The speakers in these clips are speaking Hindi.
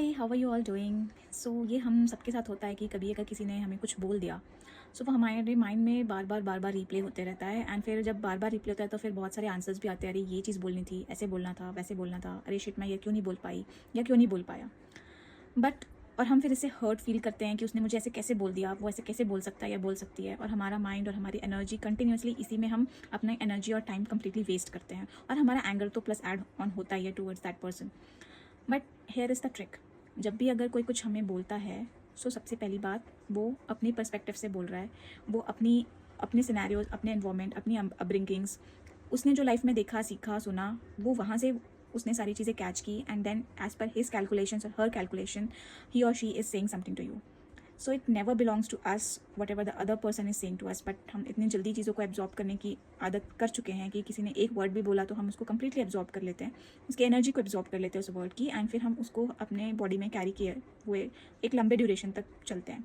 Hi, how are you all doing. So ये हम सबके साथ होता है कि कभी अगर किसी ने हमें कुछ बोल दिया, सो वो हमारे माइंड में बार बार रिप्ले होते रहता है। एंड फिर जब बार बार रिप्ले होता है तो फिर बहुत सारे आंसर्स भी आते हैं, अरे ये चीज़ बोलनी थी, ऐसे बोलना था, वैसे बोलना था, अरे शिट मैं ये क्यों नहीं बोल पाई या क्यों नहीं बोल पाया। बट और हम फिर इससे हर्ट फील करते हैं कि उसने मुझे ऐसे कैसे बोल दिया, वो ऐसे कैसे बोल सकता है या बोल सकती है। और हमारा माइंड और हमारी एनर्जी कंटिन्यूसली इसी में हम अपना एनर्जी और टाइम कंप्लीटली वेस्ट करते हैं, और हमारा एंगर तो प्लस ऐड ऑन होता ही है towards that person. But here is the trick. जब भी अगर कोई कुछ हमें बोलता है, सो सबसे पहली बात, वो अपनी पर्सपेक्टिव से बोल रहा है। वो अपनी अपने सिनेरियोज, अपने एनवायरनमेंट, अपनी अपब्रिंगिंग्स, उसने जो लाइफ में देखा, सीखा, सुना, वो वहाँ से उसने सारी चीज़ें कैच की। And then as per his calculations और हर कैलकुलेशन, ही और she is saying something to you. So it never belongs to us whatever the other person is saying to us. But हम इतनी जल्दी चीज़ों को एब्जॉर्ब करने की आदत कर चुके हैं कि किसी ने एक वर्ड भी बोला तो हम उसको कंप्लीटली एब्जॉर्ब कर लेते हैं, उसकी एनर्जी को एब्जॉर्ब कर लेते हैं उस वर्ड की। एंड फिर हम उसको अपने बॉडी में कैरी किए हुए एक लंबे ड्यूरेशन तक चलते हैं।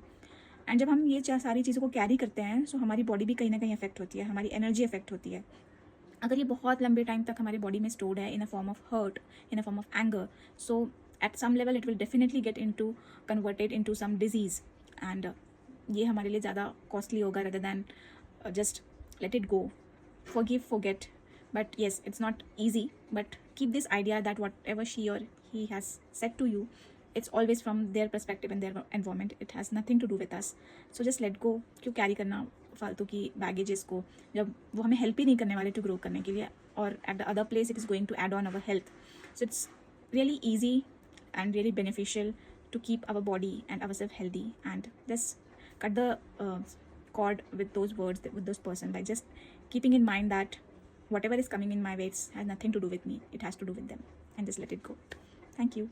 एंड जब हम ये सारी चीज़ों को कैरी करते हैं, सो हमारी बॉडी भी कहीं ना कहीं अफेक्ट होती है, हमारी एनर्जी अफेक्ट होती है। अगर ये बहुत लंबे टाइम तक हमारी बॉडी में स्टोर्ड है in a form of hurt, in a form of anger, so at some level it will definitely get into converted into some disease. And ये हमारे लिए ज़्यादा कॉस्टली होगा rather than just let it go, forgive, forget. But yes, it's not easy, but keep this idea that whatever she or he has said to you, it's always from their perspective and their environment. It has nothing to do with us. So just let go. क्यों कैरी करना फालतू की बैगेजेस को, जब वो हमें हेल्प ही नहीं करने वाले टू ग्रो करने के लिए, और at the other place it is going to add on our health. So it's really easy and really beneficial to keep our body and ourselves healthy, and just cut the cord with those words, with those person, by just keeping in mind that whatever is coming in my way has nothing to do with me, it has to do with them, and just let it go. Thank you.